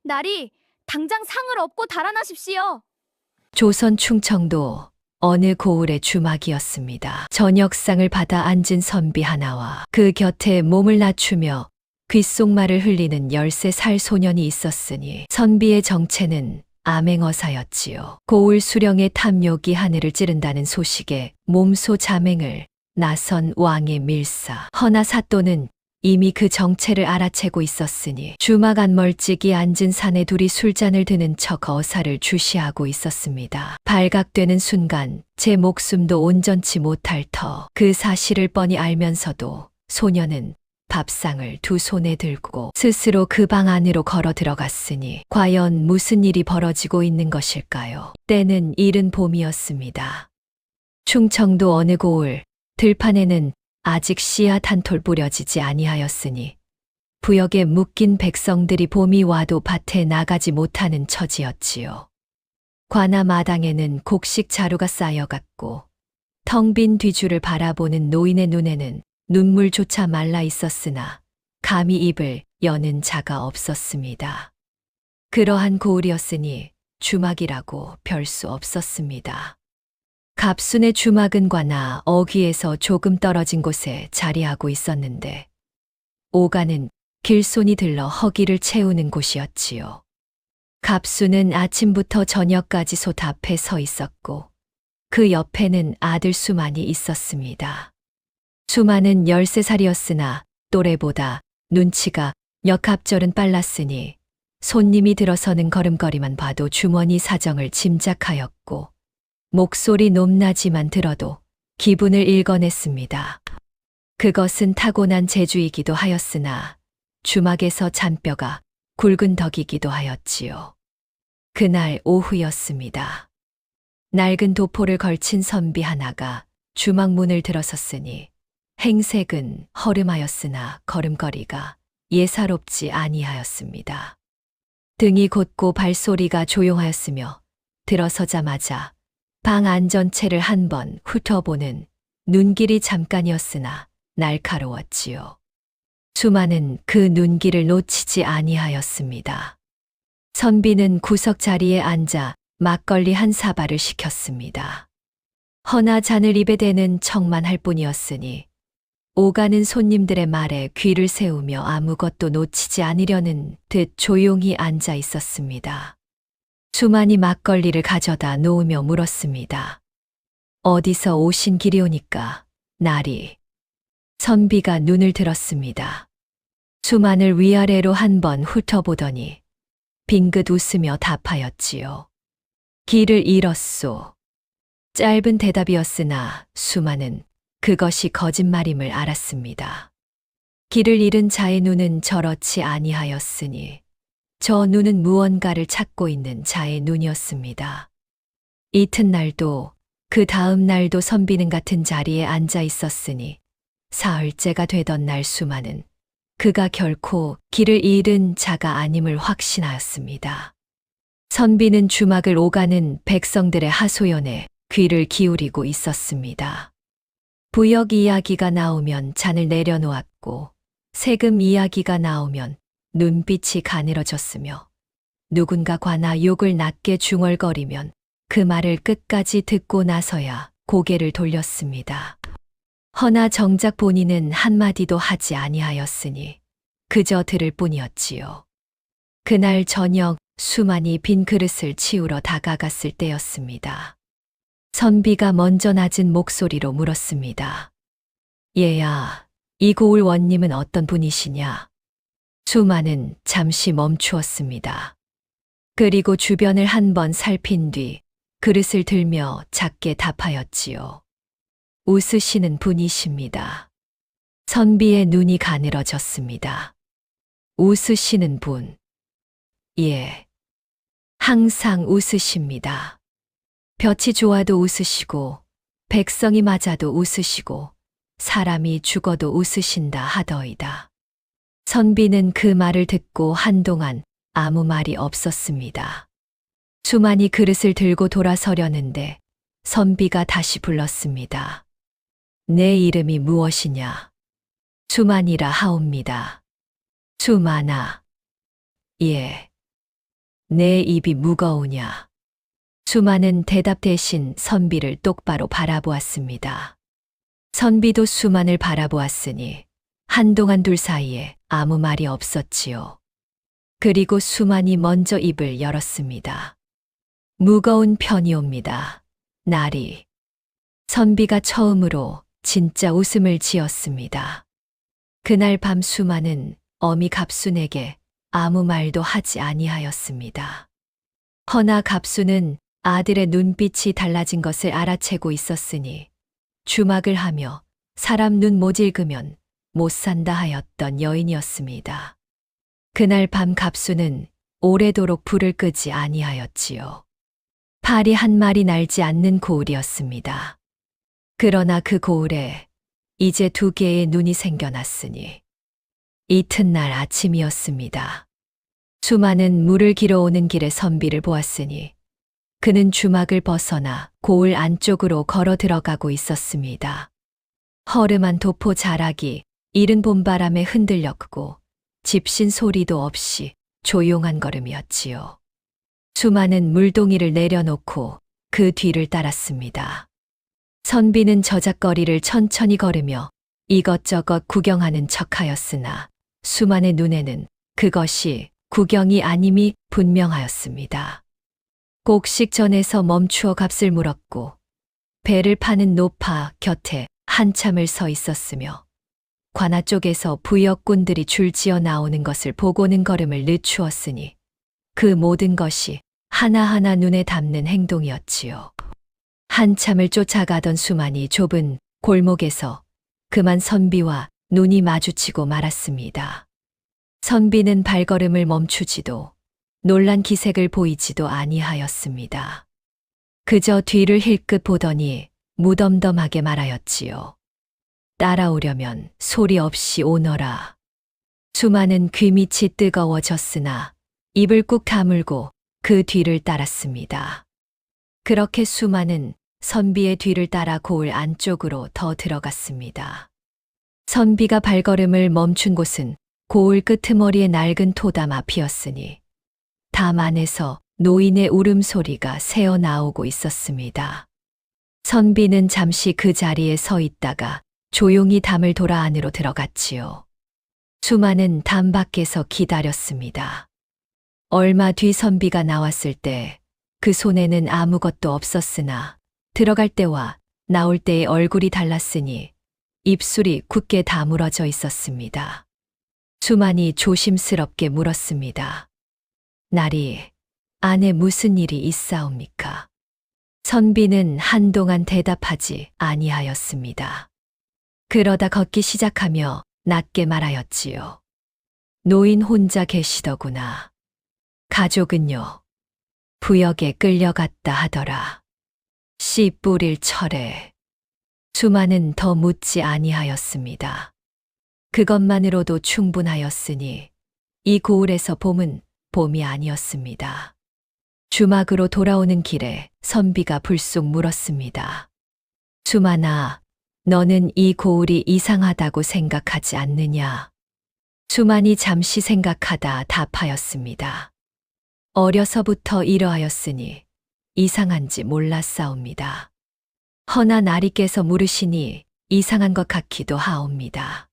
날이 당장 상을 업고 달아나십시오. 조선 충청도 어느 고을의 주막이었습니다. 저녁상을 받아 앉은 선비 하나와 그 곁에 몸을 낮추며 귓속말을 흘리는 13살 소년이 있었으니 선비의 정체는 암행어사였지요. 고을 수령의 탐욕이 하늘을 찌른다는 소식에 몸소 자맹을 나선 왕의 밀사 허나 사또는 이미 그 정체를 알아채고 있었으니 주막 안 멀찍이 앉은 사내 둘이 술잔을 드는 척 어사를 주시하고 있었습니다. 발각되는 순간 제 목숨도 온전치 못할 터 그 사실을 뻔히 알면서도 소녀는 밥상을 두 손에 들고 스스로 그 방 안으로 걸어 들어갔으니 과연 무슨 일이 벌어지고 있는 것일까요? 때는 이른 봄이었습니다. 충청도 어느 고을 들판에는 아직 씨앗 한 톨 뿌려지지 아니하였으니 부역에 묶인 백성들이 봄이 와도 밭에 나가지 못하는 처지였지요. 관아 마당에는 곡식 자루가 쌓여갔고 텅 빈 뒤줄을 바라보는 노인의 눈에는 눈물조차 말라 있었으나 감히 입을 여는 자가 없었습니다. 그러한 고을이었으니 주막이라고 별 수 없었습니다. 갑순의 주막은 관아 어귀에서 조금 떨어진 곳에 자리하고 있었는데 오가는 길손이 들러 허기를 채우는 곳이었지요. 갑순은 아침부터 저녁까지 솥 앞에 서 있었고 그 옆에는 아들 수만이 있었습니다. 수만은 13살이었으나 또래보다 눈치가 역합절은 빨랐으니 손님이 들어서는 걸음걸이만 봐도 주머니 사정을 짐작하였고 목소리 높나지만 들어도 기분을 읽어냈습니다. 그것은 타고난 재주이기도 하였으나 주막에서 잔뼈가 굵은 덕이기도 하였지요. 그날 오후였습니다. 낡은 도포를 걸친 선비 하나가 주막 문을 들어섰으니 행색은 허름하였으나 걸음걸이가 예사롭지 아니하였습니다. 등이 곧고 발소리가 조용하였으며 들어서자마자 방 안전체를 한번 훑어보는 눈길이 잠깐이었으나 날카로웠지요. 수만은 그 눈길을 놓치지 아니하였습니다. 선비는 구석 자리에 앉아 막걸리 한 사발을 시켰습니다. 허나 잔을 입에 대는 척만 할 뿐이었으니 오가는 손님들의 말에 귀를 세우며 아무것도 놓치지 않으려는 듯 조용히 앉아 있었습니다. 수만이 막걸리를 가져다 놓으며 물었습니다. 어디서 오신 길이오니까, 나리. 선비가 눈을 들었습니다. 수만을 위아래로 한번 훑어보더니 빙긋 웃으며 답하였지요. 길을 잃었소. 짧은 대답이었으나 수만은 그것이 거짓말임을 알았습니다. 길을 잃은 자의 눈은 저렇지 아니하였으니 저 눈은 무언가를 찾고 있는 자의 눈이었습니다. 이튿날도 그 다음 날도 선비는 같은 자리에 앉아 있었으니 사흘째가 되던 날 수만은 그가 결코 길을 잃은 자가 아님을 확신하였습니다. 선비는 주막을 오가는 백성들의 하소연에 귀를 기울이고 있었습니다. 부역 이야기가 나오면 잔을 내려놓았고 세금 이야기가 나오면 눈빛이 가늘어졌으며 누군가 관아 욕을 낮게 중얼거리면 그 말을 끝까지 듣고 나서야 고개를 돌렸습니다. 허나 정작 본인은 한마디도 하지 아니하였으니 그저 들을 뿐이었지요. 그날 저녁 수만이 빈 그릇을 치우러 다가갔을 때였습니다. 선비가 먼저 낮은 목소리로 물었습니다. 얘야, 이 고을 원님은 어떤 분이시냐? 수만은 잠시 멈추었습니다. 그리고 주변을 한번 살핀 뒤 그릇을 들며 작게 답하였지요. 웃으시는 분이십니다. 선비의 눈이 가늘어졌습니다. 웃으시는 분. 예. 항상 웃으십니다. 볕이 좋아도 웃으시고, 백성이 맞아도 웃으시고, 사람이 죽어도 웃으신다 하더이다. 선비는 그 말을 듣고 한동안 아무 말이 없었습니다. 수만이 그릇을 들고 돌아서려는데 선비가 다시 불렀습니다. 내 이름이 무엇이냐? 수만이라 하옵니다. 수만아. 예. 내 입이 무거우냐? 수만은 대답 대신 선비를 똑바로 바라보았습니다. 선비도 수만을 바라보았으니 한동안 둘 사이에 아무 말이 없었지요. 그리고 수만이 먼저 입을 열었습니다. 무거운 편이옵니다. 날이. 선비가 처음으로 진짜 웃음을 지었습니다. 그날 밤 수만은 어미 갑순에게 아무 말도 하지 아니하였습니다. 허나 갑순은 아들의 눈빛이 달라진 것을 알아채고 있었으니 주막을 하며 사람 눈 모질그면 못 산다 하였던 여인이었습니다. 그날 밤 갑순은 오래도록 불을 끄지 아니하였지요. 파리 한 마리 날지 않는 고을이었습니다. 그러나 그 고을에 이제 2개의 눈이 생겨났으니 이튿날 아침이었습니다. 수만은 물을 길어오는 길에 선비를 보았으니 그는 주막을 벗어나 고을 안쪽으로 걸어 들어가고 있었습니다. 허름한 도포 자락이 이른 봄바람에 흔들렸고 집신 소리도 없이 조용한 걸음이었지요. 수만은 물동이를 내려놓고 그 뒤를 따랐습니다. 선비는 저작거리를 천천히 걸으며 이것저것 구경하는 척하였으나 수만의 눈에는 그것이 구경이 아님이 분명하였습니다. 곡식전에서 멈추어 값을 물었고 배를 파는 노파 곁에 한참을 서 있었으며 관아 쪽에서 부역꾼들이 줄지어 나오는 것을 보고는 걸음을 늦추었으니 그 모든 것이 하나하나 눈에 담는 행동이었지요. 한참을 쫓아가던 수만이 좁은 골목에서 그만 선비와 눈이 마주치고 말았습니다. 선비는 발걸음을 멈추지도 놀란 기색을 보이지도 아니하였습니다. 그저 뒤를 힐끗 보더니 무덤덤하게 말하였지요. 따라오려면 소리 없이 오너라. 수만은 귀밑이 뜨거워졌으나 입을 꾹 다물고 그 뒤를 따랐습니다. 그렇게 수만은 선비의 뒤를 따라 고을 안쪽으로 더 들어갔습니다. 선비가 발걸음을 멈춘 곳은 고을 끄트머리에 낡은 토담 앞이었으니 담 안에서 노인의 울음소리가 새어 나오고 있었습니다. 선비는 잠시 그 자리에 서 있다가 조용히 담을 돌아 안으로 들어갔지요. 수만은 담 밖에서 기다렸습니다. 얼마 뒤 선비가 나왔을 때 그 손에는 아무것도 없었으나 들어갈 때와 나올 때의 얼굴이 달랐으니 입술이 굳게 다물어져 있었습니다. 수만이 조심스럽게 물었습니다. 나리, 안에 무슨 일이 있사옵니까? 선비는 한동안 대답하지 아니하였습니다. 그러다 걷기 시작하며 낮게 말하였지요. 노인 혼자 계시더구나. 가족은요? 부역에 끌려갔다 하더라. 씨 뿌릴 철에. 수만은 더 묻지 아니하였습니다. 그것만으로도 충분하였으니 이 고을에서 봄은 봄이 아니었습니다. 주막으로 돌아오는 길에 선비가 불쑥 물었습니다. 수만아, 너는 이 고을이 이상하다고 생각하지 않느냐? 수만이 잠시 생각하다 답하였습니다. 어려서부터 이러하였으니 이상한지 몰랐사옵니다. 허나 나리께서 물으시니 이상한 것 같기도 하옵니다.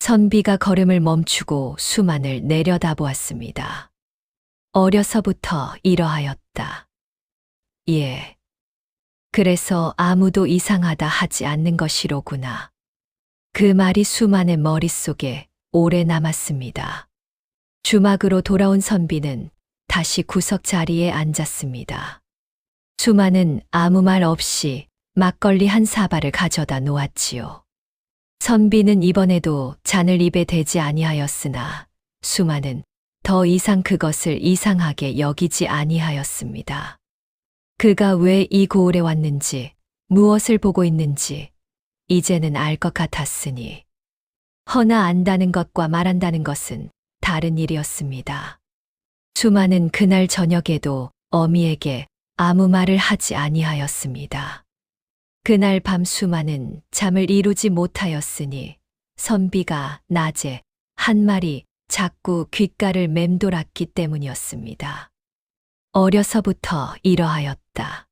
선비가 걸음을 멈추고 수만을 내려다보았습니다. 어려서부터 이러하였다. 예. 그래서 아무도 이상하다 하지 않는 것이로구나. 그 말이 수만의 머릿속에 오래 남았습니다. 주막으로 돌아온 선비는 다시 구석 자리에 앉았습니다. 수만은 아무 말 없이 막걸리 한 사발을 가져다 놓았지요. 선비는 이번에도 잔을 입에 대지 아니하였으나 수만은 더 이상 그것을 이상하게 여기지 아니하였습니다. 그가 왜 이 고을에 왔는지, 무엇을 보고 있는지 이제는 알 것 같았으니 허나 안다는 것과 말한다는 것은 다른 일이었습니다. 수만은 그날 저녁에도 어미에게 아무 말을 하지 아니하였습니다. 그날 밤 수만은 잠을 이루지 못하였으니 선비가 낮에 한 마리 자꾸 귓가를 맴돌았기 때문이었습니다. 어려서부터 이러하였다.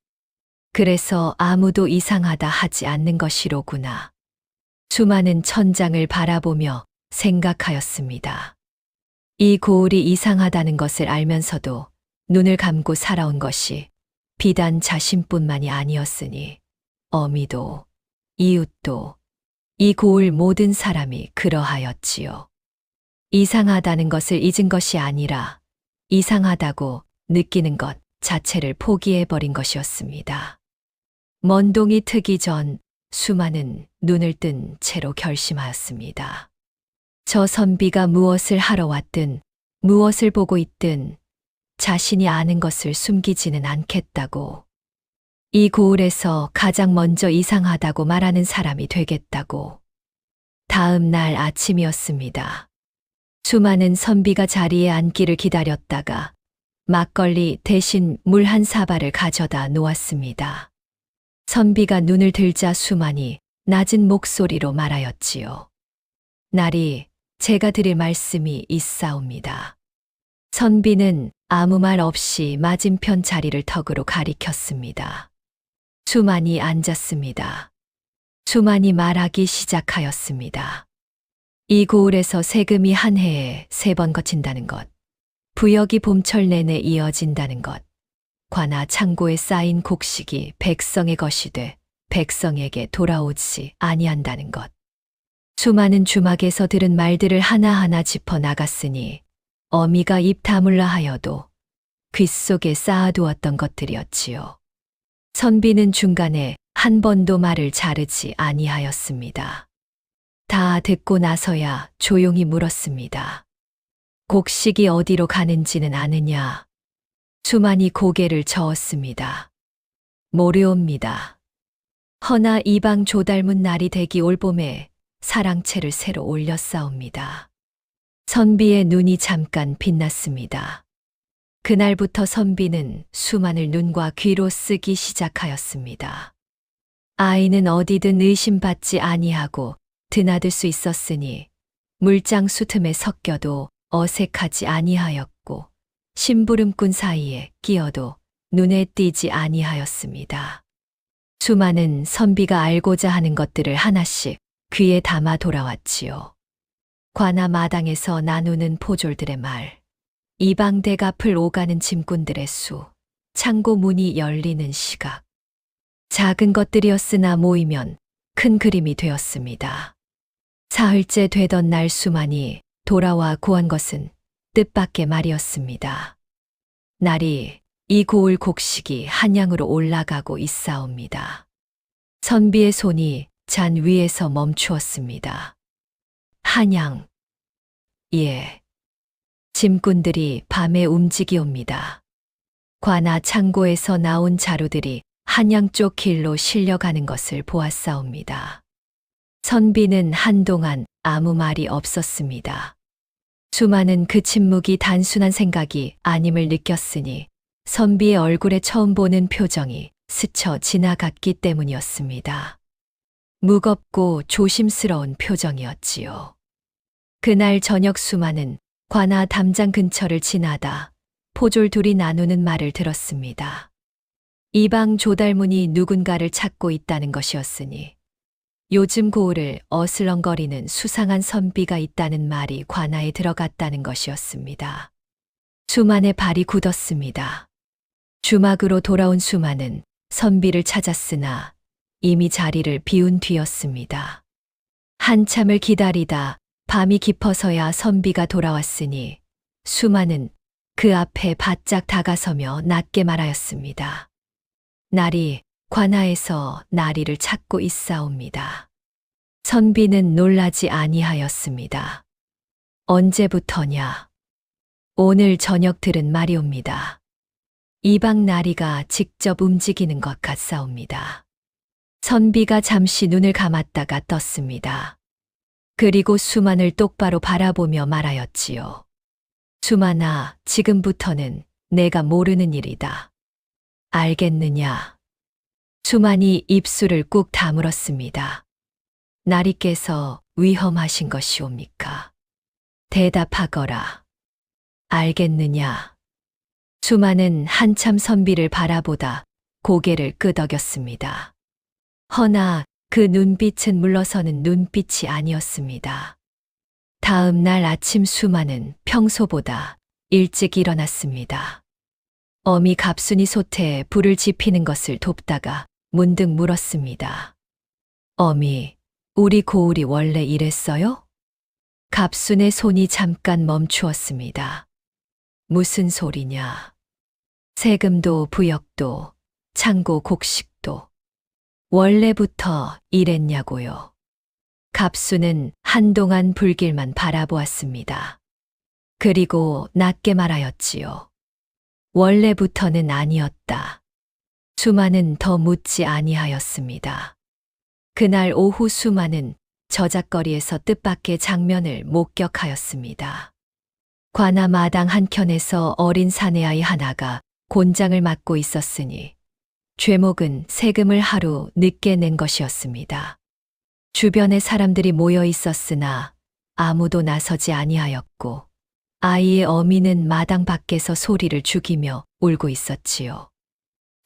그래서 아무도 이상하다 하지 않는 것이로구나. 수많은 천장을 바라보며 생각하였습니다. 이 고을이 이상하다는 것을 알면서도 눈을 감고 살아온 것이 비단 자신뿐만이 아니었으니 어미도 이웃도 이 고을 모든 사람이 그러하였지요. 이상하다는 것을 잊은 것이 아니라 이상하다고 느끼는 것 자체를 포기해버린 것이었습니다. 먼동이 트기 전 수많은 눈을 뜬 채로 결심하였습니다. 저 선비가 무엇을 하러 왔든 무엇을 보고 있든 자신이 아는 것을 숨기지는 않겠다고. 이 고을에서 가장 먼저 이상하다고 말하는 사람이 되겠다고. 다음 날 아침이었습니다. 수많은 선비가 자리에 앉기를 기다렸다가 막걸리 대신 물 한 사발을 가져다 놓았습니다. 선비가 눈을 들자 수만이 낮은 목소리로 말하였지요. 나리, 제가 드릴 말씀이 있사옵니다. 선비는 아무 말 없이 맞은편 자리를 턱으로 가리켰습니다. 수만이 앉았습니다. 수만이 말하기 시작하였습니다. 이 고을에서 세금이 한 해에 3번 거친다는 것, 부역이 봄철 내내 이어진다는 것, 관아 창고에 쌓인 곡식이 백성의 것이 돼 백성에게 돌아오지 아니한다는 것. 수많은 주막에서 들은 말들을 하나하나 짚어 나갔으니 어미가 입 다물라 하여도 귓속에 쌓아두었던 것들이었지요. 선비는 중간에 한 번도 말을 자르지 아니하였습니다. 다 듣고 나서야 조용히 물었습니다. 곡식이 어디로 가는지는 아느냐? 수만이 고개를 저었습니다. 모르옵니다. 허나 이방 조달문 날이 되기 올봄에 사랑채를 새로 올렸사옵니다. 선비의 눈이 잠깐 빛났습니다. 그날부터 선비는 수만을 눈과 귀로 쓰기 시작하였습니다. 아이는 어디든 의심받지 아니하고 드나들 수 있었으니 물장수 틈에 섞여도 어색하지 아니하였고 심부름꾼 사이에 끼어도 눈에 띄지 아니하였습니다. 수많은 선비가 알고자 하는 것들을 하나씩 귀에 담아 돌아왔지요. 관아 마당에서 나누는 포졸들의 말, 이방 대갑을 오가는 짐꾼들의 수, 창고 문이 열리는 시각. 작은 것들이었으나 모이면 큰 그림이 되었습니다. 사흘째 되던 날 수만이 돌아와 구한 것은 뜻밖의 말이었습니다. 날이 이 고을 곡식이 한양으로 올라가고 있사옵니다. 선비의 손이 잔 위에서 멈추었습니다. 한양. 예. 짐꾼들이 밤에 움직이옵니다. 관아 창고에서 나온 자루들이 한양 쪽 길로 실려가는 것을 보았사옵니다. 선비는 한동안 아무 말이 없었습니다. 수많은 그 침묵이 단순한 생각이 아님을 느꼈으니 선비의 얼굴에 처음 보는 표정이 스쳐 지나갔기 때문이었습니다. 무겁고 조심스러운 표정이었지요. 그날 저녁 수만은 관아 담장 근처를 지나다 포졸 둘이 나누는 말을 들었습니다. 이방 조달문이 누군가를 찾고 있다는 것이었으니 요즘 고을을 어슬렁거리는 수상한 선비가 있다는 말이 관아에 들어갔다는 것이었습니다. 수만의 발이 굳었습니다. 주막으로 돌아온 수만은 선비를 찾았으나 이미 자리를 비운 뒤였습니다. 한참을 기다리다 밤이 깊어서야 선비가 돌아왔으니 수만은 그 앞에 바짝 다가서며 낮게 말하였습니다. 날이 관아에서 나리를 찾고 있사옵니다. 선비는 놀라지 아니하였습니다. 언제부터냐? 오늘 저녁 들은 말이옵니다. 이방 나리가 직접 움직이는 것 같사옵니다. 선비가 잠시 눈을 감았다가 떴습니다. 그리고 수만을 똑바로 바라보며 말하였지요. 수만아, 지금부터는 내가 모르는 일이다. 알겠느냐? 수만이 입술을 꾹 다물었습니다. 나리께서 위험하신 것이옵니까? 대답하거라. 알겠느냐? 수만은 한참 선비를 바라보다 고개를 끄덕였습니다. 허나 그 눈빛은 물러서는 눈빛이 아니었습니다. 다음 날 아침 수만은 평소보다 일찍 일어났습니다. 어미 갑순이 솥에 불을 지피는 것을 돕다가 문득 물었습니다. 어미, 우리 고을이 원래 이랬어요? 갑순의 손이 잠깐 멈추었습니다. 무슨 소리냐? 세금도 부역도 창고 곡식도 원래부터 이랬냐고요. 갑수는 한동안 불길만 바라보았습니다. 그리고 낮게 말하였지요. 원래부터는 아니었다. 수만은 더 묻지 아니하였습니다. 그날 오후 수만은 저작거리에서 뜻밖의 장면을 목격하였습니다. 관아 마당 한켠에서 어린 사내아이 하나가 곤장을 맡고 있었으니 죄목은 세금을 하루 늦게 낸 것이었습니다. 주변에 사람들이 모여 있었으나 아무도 나서지 아니하였고 아이의 어미는 마당 밖에서 소리를 죽이며 울고 있었지요.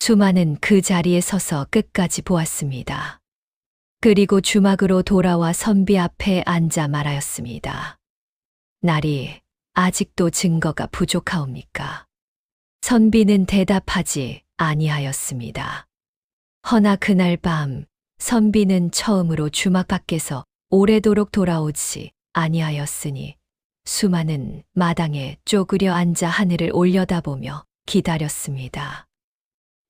수만은 그 자리에 서서 끝까지 보았습니다. 그리고 주막으로 돌아와 선비 앞에 앉아 말하였습니다. 날이 아직도 증거가 부족하옵니까? 선비는 대답하지 아니하였습니다. 허나 그날 밤 선비는 처음으로 주막 밖에서 오래도록 돌아오지 아니하였으니 수만은 마당에 쪼그려 앉아 하늘을 올려다보며 기다렸습니다.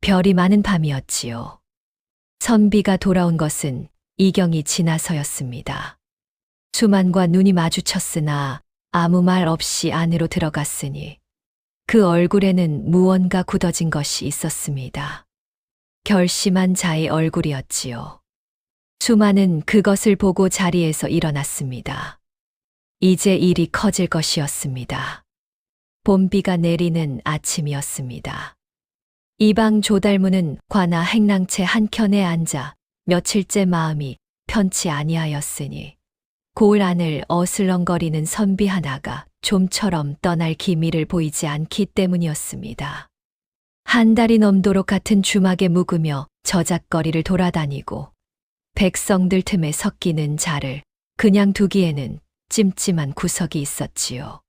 별이 많은 밤이었지요. 선비가 돌아온 것은 이경이 지나서였습니다. 수만과 눈이 마주쳤으나 아무 말 없이 안으로 들어갔으니 그 얼굴에는 무언가 굳어진 것이 있었습니다. 결심한 자의 얼굴이었지요. 수만은 그것을 보고 자리에서 일어났습니다. 이제 일이 커질 것이었습니다. 봄비가 내리는 아침이었습니다. 이방 조달무는 관아 행랑채 한켠에 앉아 며칠째 마음이 편치 아니하였으니 고을 안을 어슬렁거리는 선비 하나가 좀처럼 떠날 기미를 보이지 않기 때문이었습니다. 한 달이 넘도록 같은 주막에 묵으며 저작거리를 돌아다니고 백성들 틈에 섞이는 자를 그냥 두기에는 찜찜한 구석이 있었지요.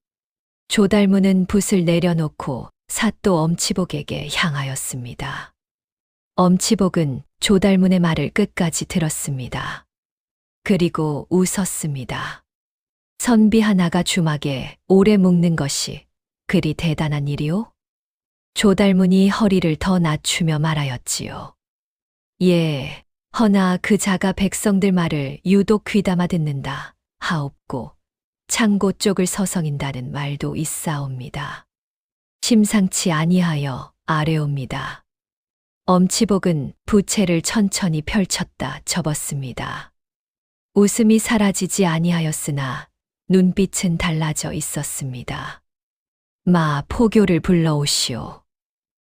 조달무는 붓을 내려놓고 사또 엄치복에게 향하였습니다. 엄치복은 조달문의 말을 끝까지 들었습니다. 그리고 웃었습니다. 선비 하나가 주막에 오래 묵는 것이 그리 대단한 일이오? 조달문이 허리를 더 낮추며 말하였지요. 예, 허나 그 자가 백성들 말을 유독 귀담아 듣는다 하옵고 창고 쪽을 서성인다는 말도 있사옵니다. 심상치 아니하여 아뢰옵니다. 엄치복은 부채를 천천히 펼쳤다 접었습니다. 웃음이 사라지지 아니하였으나 눈빛은 달라져 있었습니다. 마 포교를 불러오시오.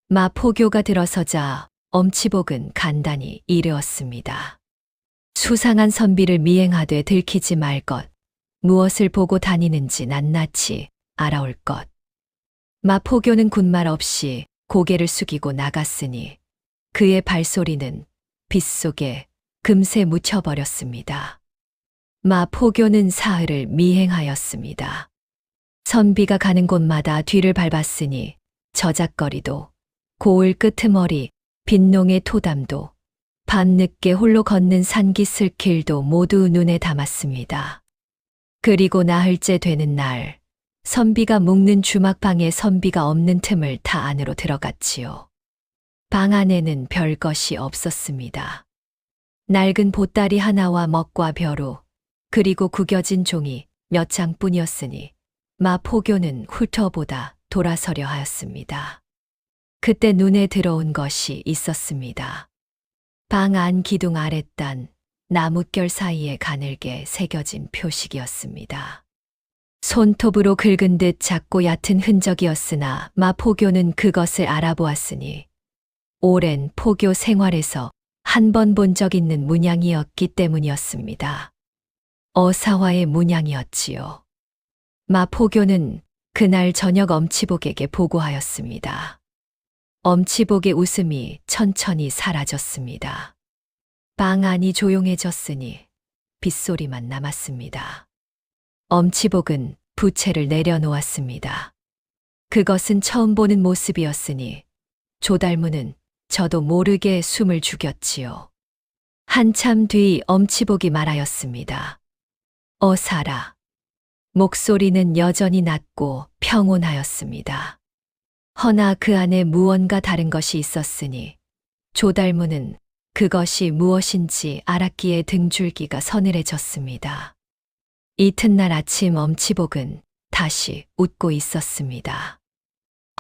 마 포교가 들어서자 엄치복은 간단히 이르었습니다. 수상한 선비를 미행하되 들키지 말 것, 무엇을 보고 다니는지 낱낱이 알아올 것. 마 포교는 군말 없이 고개를 숙이고 나갔으니 그의 발소리는 빗속에 금세 묻혀버렸습니다. 마 포교는 사흘을 미행하였습니다. 선비가 가는 곳마다 뒤를 밟았으니 저작거리도 고을 끄트머리 빈농의 토담도 밤늦게 홀로 걷는 산기슭길도 모두 눈에 담았습니다. 그리고 나흘째 되는 날 선비가 묵는 주막방에 선비가 없는 틈을 타 안으로 들어갔지요. 방 안에는 별것이 없었습니다. 낡은 보따리 하나와 먹과 벼루 그리고 구겨진 종이 몇 장뿐이었으니 마 포교는 훑어보다 돌아서려 하였습니다. 그때 눈에 들어온 것이 있었습니다. 방 안 기둥 아랫단 나뭇결 사이에 가늘게 새겨진 표식이었습니다. 손톱으로 긁은 듯 작고 얕은 흔적이었으나 마 포교는 그것을 알아보았으니 오랜 포교 생활에서 한 번 본 적 있는 문양이었기 때문이었습니다. 어사화의 문양이었지요. 마 포교는 그날 저녁 엄치복에게 보고하였습니다. 엄치복의 웃음이 천천히 사라졌습니다. 방 안이 조용해졌으니 빗소리만 남았습니다. 엄치복은 부채를 내려놓았습니다. 그것은 처음 보는 모습이었으니 조달무는 저도 모르게 숨을 죽였지요. 한참 뒤 엄치복이 말하였습니다. 어사라. 목소리는 여전히 낮고 평온하였습니다. 허나 그 안에 무언가 다른 것이 있었으니 조달무는 그것이 무엇인지 알았기에 등줄기가 서늘해졌습니다. 이튿날 아침 엄치복은 다시 웃고 있었습니다.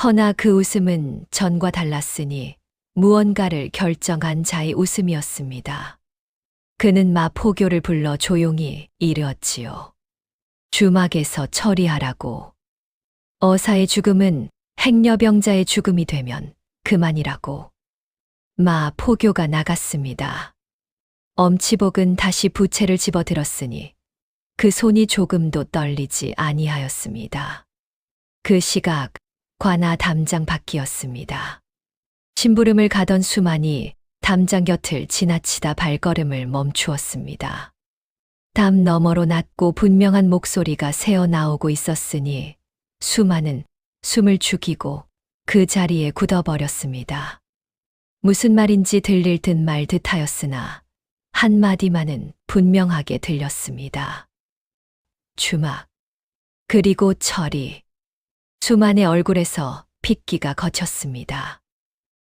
허나 그 웃음은 전과 달랐으니 무언가를 결정한 자의 웃음이었습니다. 그는 마포교를 불러 조용히 이르었지요. 주막에서 처리하라고. 어사의 죽음은 행여병자의 죽음이 되면 그만이라고. 마포교가 나갔습니다. 엄치복은 다시 부채를 집어들었으니 그 손이 조금도 떨리지 아니하였습니다. 그 시각 관아 담장 밖이었습니다. 심부름을 가던 수만이 담장 곁을 지나치다 발걸음을 멈추었습니다. 담 너머로 낮고 분명한 목소리가 새어나오고 있었으니 수만은 숨을 죽이고 그 자리에 굳어버렸습니다. 무슨 말인지 들릴 듯 말 듯하였으나 한마디만은 분명하게 들렸습니다. 주막. 그리고 처리. 수만의 얼굴에서 핏기가 거쳤습니다.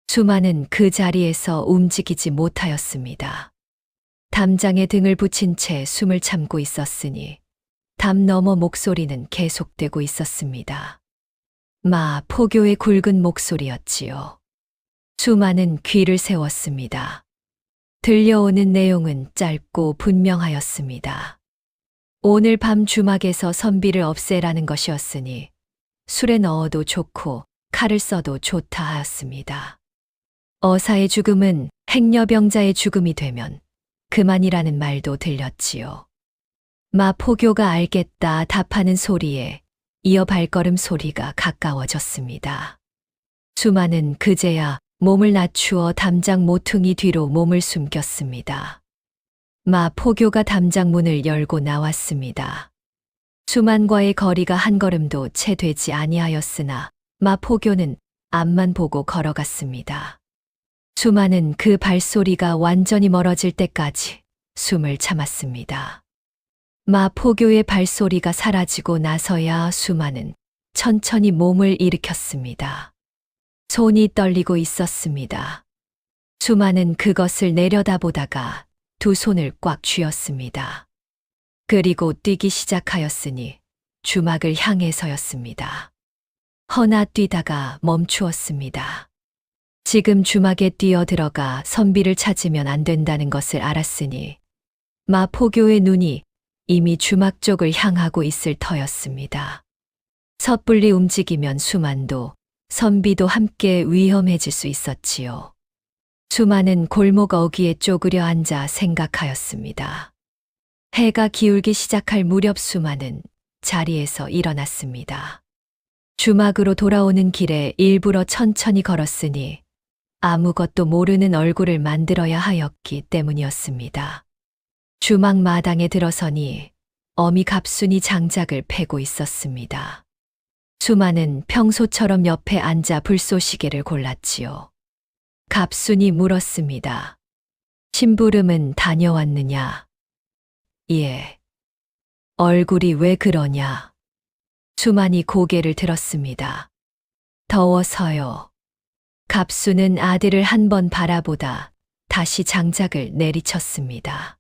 수만은 그 자리에서 움직이지 못하였습니다. 담장에 등을 붙인 채 숨을 참고 있었으니 담 너머 목소리는 계속되고 있었습니다. 마포교의 굵은 목소리였지요. 수만은 귀를 세웠습니다. 들려오는 내용은 짧고 분명하였습니다. 오늘 밤 주막에서 선비를 없애라는 것이었으니 술에 넣어도 좋고 칼을 써도 좋다 하였습니다. 어사의 죽음은 행여병자의 죽음이 되면 그만이라는 말도 들렸지요. 마포교가 알겠다 답하는 소리에 이어 발걸음 소리가 가까워졌습니다. 수만은 그제야 몸을 낮추어 담장 모퉁이 뒤로 몸을 숨겼습니다. 마포교가 담장 문을 열고 나왔습니다. 수만과의 거리가 한 걸음도 채 되지 아니하였으나 마포교는 앞만 보고 걸어갔습니다. 수만은 그 발소리가 완전히 멀어질 때까지 숨을 참았습니다. 마포교의 발소리가 사라지고 나서야 수만은 천천히 몸을 일으켰습니다. 손이 떨리고 있었습니다. 수만은 그것을 내려다보다가 두 손을 꽉 쥐었습니다. 그리고 뛰기 시작하였으니 주막을 향해 서였습니다. 허나 뛰다가 멈추었습니다. 지금 주막에 뛰어들어가 선비를 찾으면 안 된다는 것을 알았으니 마포교의 눈이 이미 주막 쪽을 향하고 있을 터였습니다. 섣불리 움직이면 수만도 선비도 함께 위험해질 수 있었지요. 수만은 골목 어귀에 쪼그려 앉아 생각하였습니다. 해가 기울기 시작할 무렵 수만은 자리에서 일어났습니다. 주막으로 돌아오는 길에 일부러 천천히 걸었으니 아무것도 모르는 얼굴을 만들어야 하였기 때문이었습니다. 주막 마당에 들어서니 어미 갑순이 장작을 패고 있었습니다. 수만은 평소처럼 옆에 앉아 불쏘시개를 골랐지요. 갑순이 물었습니다. 심부름은 다녀왔느냐? 예. 얼굴이 왜 그러냐? 수만이 고개를 들었습니다. 더워서요. 갑순은 아들을 한 번 바라보다 다시 장작을 내리쳤습니다.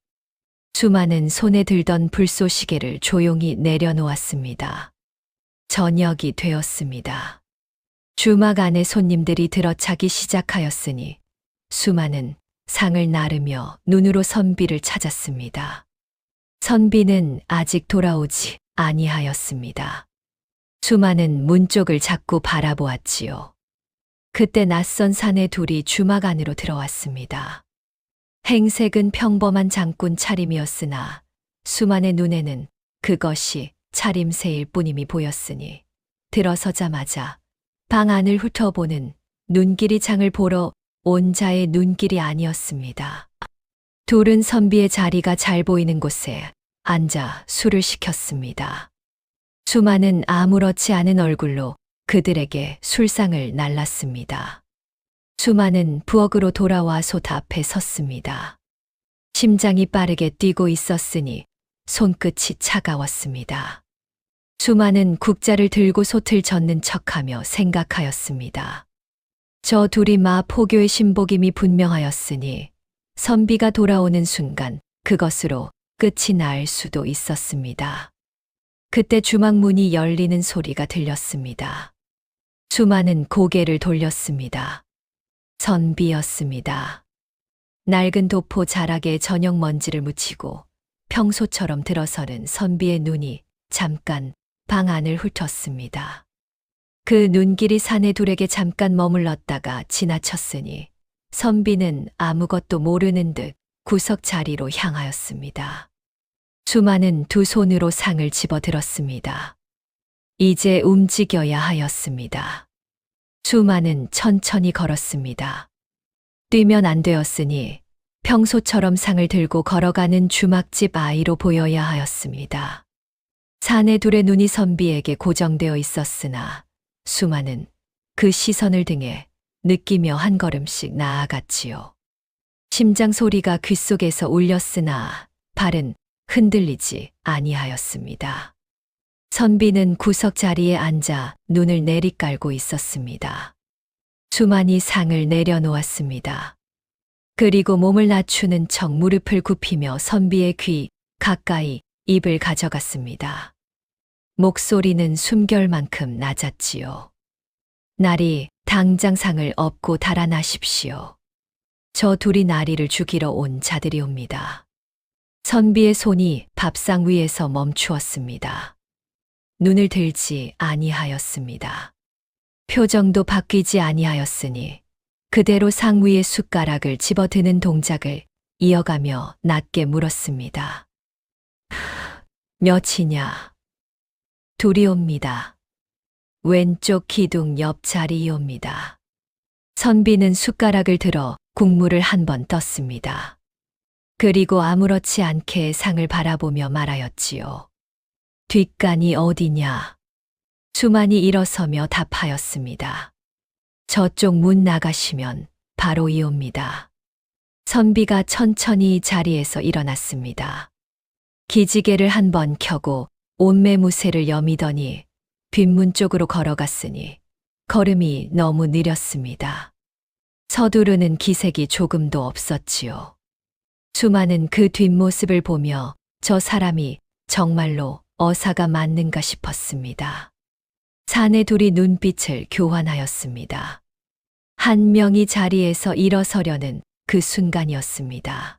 수만은 손에 들던 불쏘시개를 조용히 내려놓았습니다. 저녁이 되었습니다. 주막 안에 손님들이 들어차기 시작하였으니 수만은 상을 나르며 눈으로 선비를 찾았습니다. 선비는 아직 돌아오지 아니하였습니다. 수만은 문 쪽을 자꾸 바라보았지요. 그때 낯선 사내 둘이 주막 안으로 들어왔습니다. 행색은 평범한 장군 차림이었으나 수만의 눈에는 그것이 차림새일 뿐임이 보였으니 들어서자마자 방 안을 훑어보는 눈길이 장을 보러 온 자의 눈길이 아니었습니다. 둘은 선비의 자리가 잘 보이는 곳에 앉아 술을 시켰습니다. 수만은 아무렇지 않은 얼굴로 그들에게 술상을 날랐습니다. 수만은 부엌으로 돌아와 솥 앞에 섰습니다. 심장이 빠르게 뛰고 있었으니 손끝이 차가웠습니다. 수만은 국자를 들고 솥을 젓는 척하며 생각하였습니다. 저 둘이 포교의 신복임이 분명하였으니 선비가 돌아오는 순간 그것으로 끝이 날 수도 있었습니다. 그때 주막문이 열리는 소리가 들렸습니다. 수만은 고개를 돌렸습니다. 선비였습니다. 낡은 도포 자락에 저녁 먼지를 묻히고 평소처럼 들어서는 선비의 눈이 잠깐 방 안을 훑었습니다. 그 눈길이 사내 둘에게 잠깐 머물렀다가 지나쳤으니 선비는 아무것도 모르는 듯 구석 자리로 향하였습니다. 수만은 두 손으로 상을 집어들었습니다. 이제 움직여야 하였습니다. 수만은 천천히 걸었습니다. 뛰면 안 되었으니 평소처럼 상을 들고 걸어가는 주막집 아이로 보여야 하였습니다. 사내 둘의 눈이 선비에게 고정되어 있었으나 수만은 그 시선을 등에 느끼며 한 걸음씩 나아갔지요. 심장 소리가 귓속에서 울렸으나 발은 흔들리지 아니하였습니다. 선비는 구석 자리에 앉아 눈을 내리깔고 있었습니다. 수만이 상을 내려놓았습니다. 그리고 몸을 낮추는 척 무릎을 굽히며 선비의 귀 가까이 입을 가져갔습니다. 목소리는 숨결만큼 낮았지요. 나리, 당장 상을 업고 달아나십시오. 저 둘이 나리를 죽이러 온 자들이옵니다. 선비의 손이 밥상 위에서 멈추었습니다. 눈을 들지 아니하였습니다. 표정도 바뀌지 아니하였으니 그대로 상 위에 숟가락을 집어드는 동작을 이어가며 낮게 물었습니다. 몇이냐? 둘이옵니다. 왼쪽 기둥 옆 자리이옵니다. 선비는 숟가락을 들어 국물을 한 번 떴습니다. 그리고 아무렇지 않게 상을 바라보며 말하였지요. 뒷간이 어디냐? 수만이 일어서며 답하였습니다. 저쪽 문 나가시면 바로 이옵니다. 선비가 천천히 자리에서 일어났습니다. 기지개를 한 번 켜고 옷매무새를 여미더니 뒷문 쪽으로 걸어갔으니 걸음이 너무 느렸습니다. 서두르는 기색이 조금도 없었지요. 수만은 그 뒷모습을 보며 저 사람이 정말로 어사가 맞는가 싶었습니다. 사내 둘이 눈빛을 교환하였습니다. 한 명이 자리에서 일어서려는 그 순간이었습니다.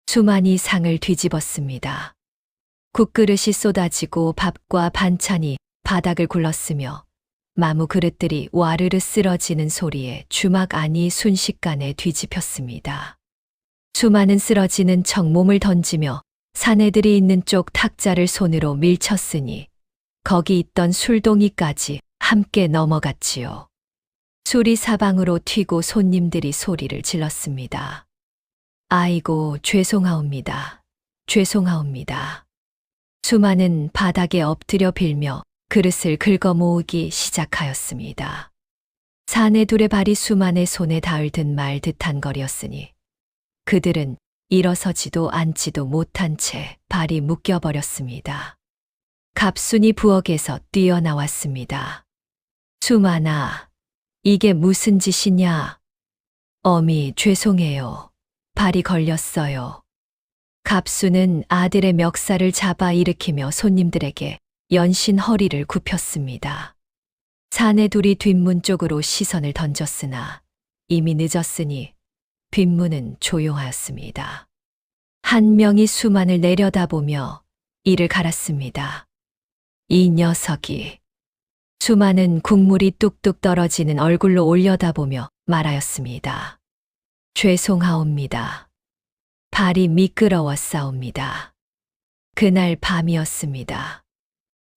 수만이 상을 뒤집었습니다. 국그릇이 쏟아지고 밥과 반찬이 바닥을 굴렀으며 마무 그릇들이 와르르 쓰러지는 소리에 주막 안이 순식간에 뒤집혔습니다. 수만은 쓰러지는 척 몸을 던지며 사내들이 있는 쪽 탁자를 손으로 밀쳤으니 거기 있던 술동이까지 함께 넘어갔지요. 술이 사방으로 튀고 손님들이 소리를 질렀습니다. 아이고, 죄송하옵니다. 죄송하옵니다. 수만은 바닥에 엎드려 빌며 그릇을 긁어 모으기 시작하였습니다. 사내 둘의 발이 수만의 손에 닿을 듯 말 듯한 거리였으니 그들은 일어서지도 앉지도 못한 채 발이 묶여버렸습니다. 갑순이 부엌에서 뛰어나왔습니다. 수만아, 이게 무슨 짓이냐? 어미, 죄송해요. 발이 걸렸어요. 갑수는 아들의 멱살을 잡아 일으키며 손님들에게 연신 허리를 굽혔습니다. 사내 둘이 뒷문 쪽으로 시선을 던졌으나 이미 늦었으니 뒷문은 조용하였습니다. 한 명이 수만을 내려다보며 이를 갈았습니다. 이 녀석이. 수만은 국물이 뚝뚝 떨어지는 얼굴로 올려다보며 말하였습니다. 죄송하옵니다. 발이 미끄러웠사옵니다. 그날 밤이었습니다.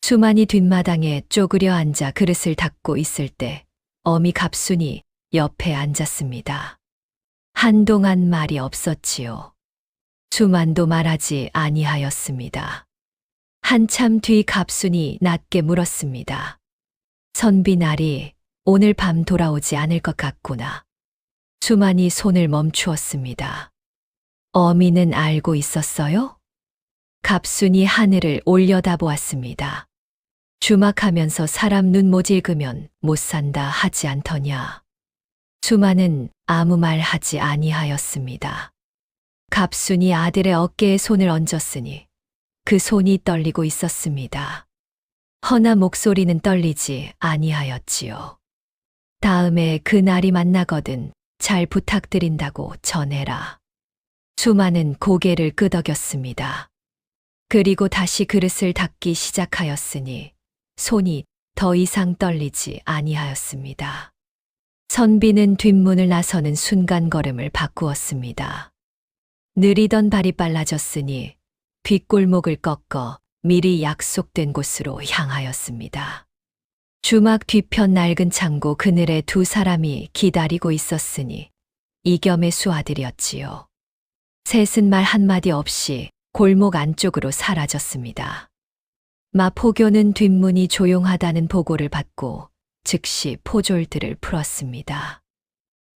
수만이 뒷마당에 쪼그려 앉아 그릇을 닦고 있을 때 어미 갑순이 옆에 앉았습니다. 한동안 말이 없었지요. 수만도 말하지 아니하였습니다. 한참 뒤 갑순이 낮게 물었습니다. 선비날이 오늘 밤 돌아오지 않을 것 같구나. 수만이 손을 멈추었습니다. 어미는 알고 있었어요? 갑순이 하늘을 올려다보았습니다. 주막하면서 사람 눈 모질그면 못 산다 하지 않더냐. 수만은 아무 말 하지 아니하였습니다. 갑순이 아들의 어깨에 손을 얹었으니 그 손이 떨리고 있었습니다. 허나 목소리는 떨리지 아니하였지요. 다음에 그 날이 만나거든 잘 부탁드린다고 전해라. 수만은 고개를 끄덕였습니다. 그리고 다시 그릇을 닦기 시작하였으니 손이 더 이상 떨리지 아니하였습니다. 선비는 뒷문을 나서는 순간 걸음을 바꾸었습니다. 느리던 발이 빨라졌으니 뒷골목을 꺾어 미리 약속된 곳으로 향하였습니다. 주막 뒤편 낡은 창고 그늘에 두 사람이 기다리고 있었으니 이겸의 수아들이었지요. 셋은 말 한마디 없이 골목 안쪽으로 사라졌습니다. 마포교는 뒷문이 조용하다는 보고를 받고 즉시 포졸들을 풀었습니다.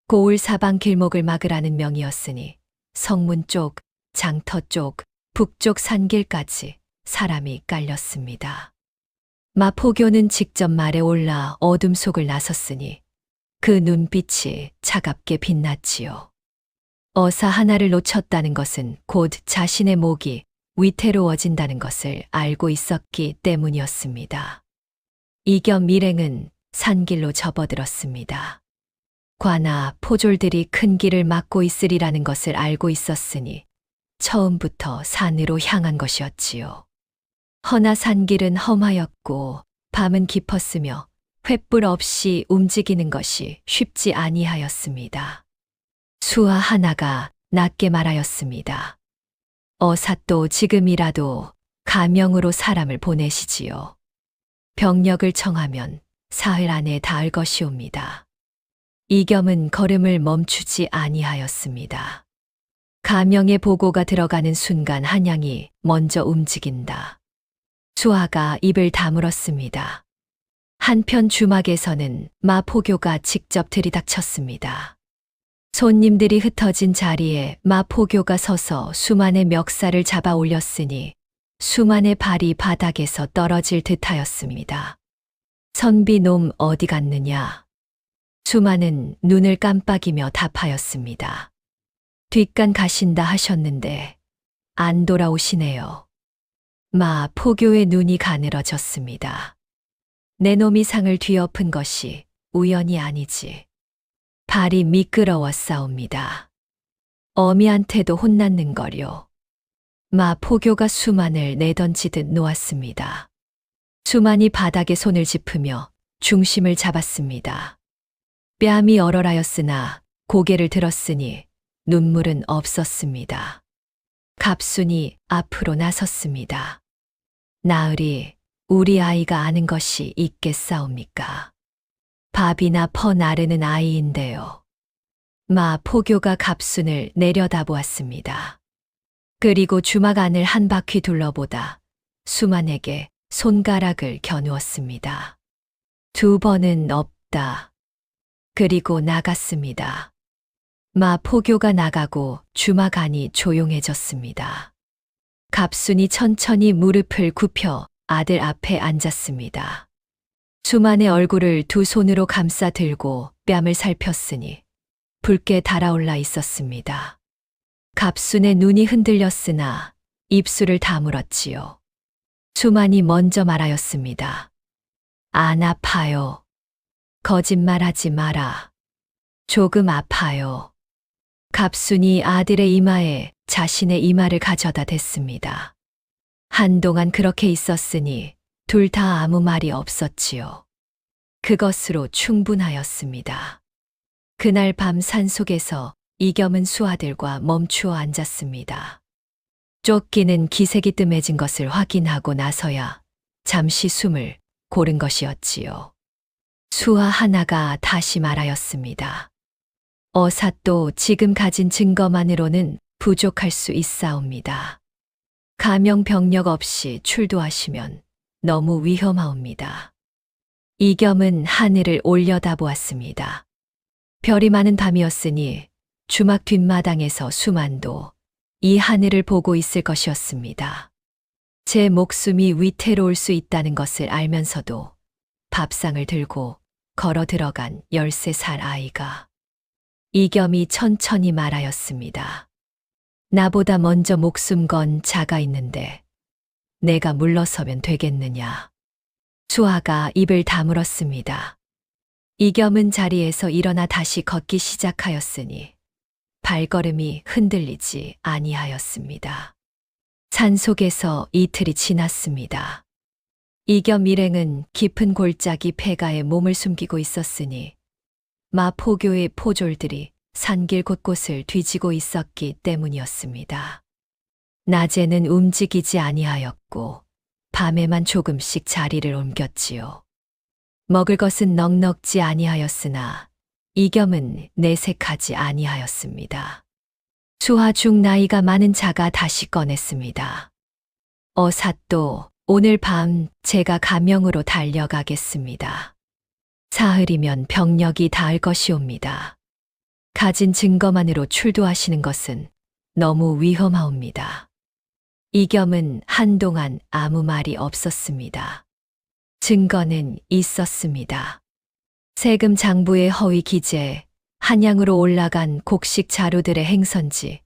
고을 사방 길목을 막으라는 명이었으니 성문 쪽, 장터 쪽, 북쪽 산길까지 사람이 깔렸습니다. 마포교는 직접 말에 올라 어둠 속을 나섰으니 그 눈빛이 차갑게 빛났지요. 어사 하나를 놓쳤다는 것은 곧 자신의 목이 위태로워진다는 것을 알고 있었기 때문이었습니다. 이겸 일행은 산길로 접어들었습니다. 관아 포졸들이 큰 길을 막고 있으리라는 것을 알고 있었으니 처음부터 산으로 향한 것이었지요. 허나 산길은 험하였고 밤은 깊었으며 횃불 없이 움직이는 것이 쉽지 아니하였습니다. 수하 하나가 낮게 말하였습니다. 어사또 지금이라도 가명으로 사람을 보내시지요. 병력을 청하면 사흘 안에 닿을 것이옵니다. 이겸은 걸음을 멈추지 아니하였습니다. 가명의 보고가 들어가는 순간 한양이 먼저 움직인다. 수하가 입을 다물었습니다. 한편 주막에서는 마포교가 직접 들이닥쳤습니다. 손님들이 흩어진 자리에 마포교가 서서 수만의 멱살을 잡아 올렸으니 수만의 발이 바닥에서 떨어질 듯하였습니다. 선비 놈 어디 갔느냐? 수만은 눈을 깜빡이며 답하였습니다. 뒷간 가신다 하셨는데 안 돌아오시네요. 마포교의 눈이 가늘어졌습니다. 내 놈이 상을 뒤엎은 것이 우연이 아니지. 발이 미끄러웠사옵니다. 어미한테도 혼났는걸요. 마포교가 수만을 내던지듯 놓았습니다. 수만이 바닥에 손을 짚으며 중심을 잡았습니다. 뺨이 얼얼하였으나 고개를 들었으니 눈물은 없었습니다. 갑순이 앞으로 나섰습니다. 나으리, 우리 아이가 아는 것이 있겠사옵니까? 밥이나 퍼 나르는 아이인데요. 마포교가 갑순을 내려다보았습니다. 그리고 주막 안을 한 바퀴 둘러보다 수만에게 손가락을 겨누었습니다. 두 번은 없다. 그리고 나갔습니다. 마포교가 나가고 주막 안이 조용해졌습니다. 갑순이 천천히 무릎을 굽혀 아들 앞에 앉았습니다. 수만의 얼굴을 두 손으로 감싸 들고 뺨을 살폈으니 붉게 달아올라 있었습니다. 갑순의 눈이 흔들렸으나 입술을 다물었지요. 수만이 먼저 말하였습니다. 안 아파요. 거짓말하지 마라. 조금 아파요. 갑순이 아들의 이마에 자신의 이마를 가져다 댔습니다. 한동안 그렇게 있었으니 둘 다 아무 말이 없었지요. 그것으로 충분하였습니다. 그날 밤 산속에서 이겸은 수아들과 멈추어 앉았습니다. 쫓기는 기색이 뜸해진 것을 확인하고 나서야 잠시 숨을 고른 것이었지요. 수화 하나가 다시 말하였습니다. 어사또 지금 가진 증거만으로는 부족할 수 있사옵니다. 가명 병력 없이 출두하시면 너무 위험하옵니다. 이겸은 하늘을 올려다보았습니다. 별이 많은 밤이었으니 주막 뒷마당에서 수만도 이 하늘을 보고 있을 것이었습니다. 제 목숨이 위태로울 수 있다는 것을 알면서도 밥상을 들고 걸어 들어간 13살 아이가 이겸이 천천히 말하였습니다. 나보다 먼저 목숨 건 자가 있는데 내가 물러서면 되겠느냐. 수아가 입을 다물었습니다. 이겸은 자리에서 일어나 다시 걷기 시작하였으니 발걸음이 흔들리지 아니하였습니다. 산속에서 이틀이 지났습니다. 이겸 일행은 깊은 골짜기 폐가에 몸을 숨기고 있었으니 마포교의 포졸들이 산길 곳곳을 뒤지고 있었기 때문이었습니다. 낮에는 움직이지 아니하였고 밤에만 조금씩 자리를 옮겼지요. 먹을 것은 넉넉지 아니하였으나 이겸은 내색하지 아니하였습니다. 수하 중 나이가 많은 자가 다시 꺼냈습니다. 어사또 오늘 밤 제가 가명으로 달려가겠습니다. 사흘이면 병력이 닿을 것이옵니다. 가진 증거만으로 출두하시는 것은 너무 위험하옵니다. 이겸은 한동안 아무 말이 없었습니다. 증거는 있었습니다. 세금 장부의 허위 기재, 한양으로 올라간 곡식 자루들의 행선지,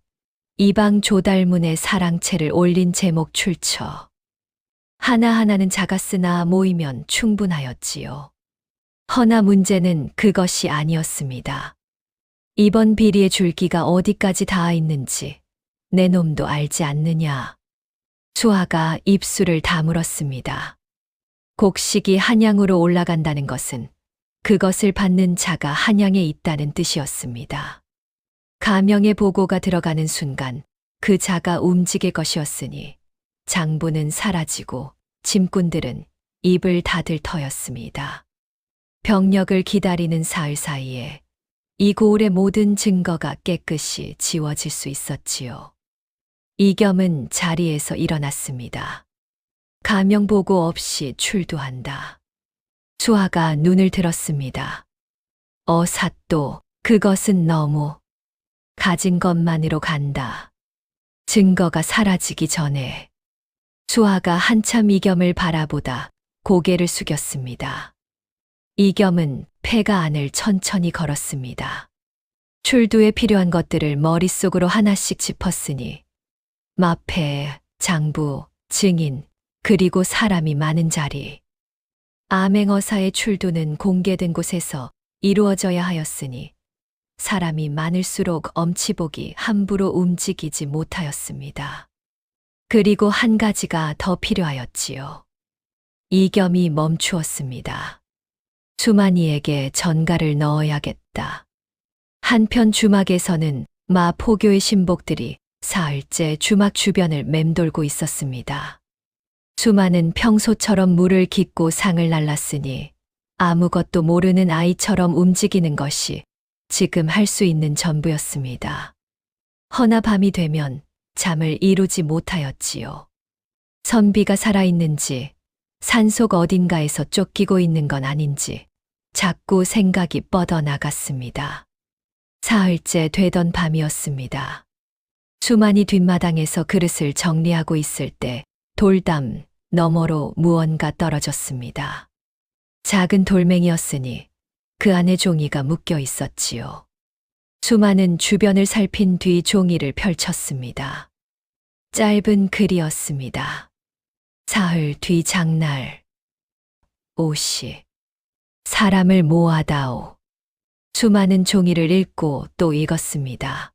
이방 조달문의 사랑채를 올린 제목 출처. 하나하나는 작았으나 모이면 충분하였지요. 허나 문제는 그것이 아니었습니다. 이번 비리의 줄기가 어디까지 닿아 있는지 내 놈도 알지 않느냐. 수아가 입술을 다물었습니다. 곡식이 한양으로 올라간다는 것은 그것을 받는 자가 한양에 있다는 뜻이었습니다. 가명의 보고가 들어가는 순간 그 자가 움직일 것이었으니 장부는 사라지고 짐꾼들은 입을 닫을 터였습니다. 병력을 기다리는 사흘 사이에 이 고을의 모든 증거가 깨끗이 지워질 수 있었지요. 이겸은 자리에서 일어났습니다. 가명 보고 없이 출두한다. 수아가 눈을 들었습니다. 어사또 그것은 너무 가진 것만으로 간다. 증거가 사라지기 전에. 수아가 한참 이겸을 바라보다 고개를 숙였습니다. 이겸은 폐가 안을 천천히 걸었습니다. 출두에 필요한 것들을 머릿속으로 하나씩 짚었으니 마패, 장부, 증인, 그리고 사람이 많은 자리. 암행어사의 출두는 공개된 곳에서 이루어져야 하였으니 사람이 많을수록 엄치복이 함부로 움직이지 못하였습니다. 그리고 한 가지가 더 필요하였지요. 이겸이 멈추었습니다. 수만이에게 전가를 넣어야겠다. 한편 주막에서는 마포교의 신복들이 사흘째 주막 주변을 맴돌고 있었습니다. 수만은 평소처럼 물을 깃고 상을 날랐으니 아무것도 모르는 아이처럼 움직이는 것이 지금 할 수 있는 전부였습니다. 허나 밤이 되면 잠을 이루지 못하였지요. 선비가 살아있는지 산속 어딘가에서 쫓기고 있는 건 아닌지 자꾸 생각이 뻗어나갔습니다. 사흘째 되던 밤이었습니다. 수만이 뒷마당에서 그릇을 정리하고 있을 때 돌담 너머로 무언가 떨어졌습니다. 작은 돌멩이였으니 그 안에 종이가 묶여 있었지요. 수만은 주변을 살핀 뒤 종이를 펼쳤습니다. 짧은 글이었습니다. 사흘 뒤 장날. 오시. 사람을 모아다오. 수많은 종이를 읽고 또 읽었습니다.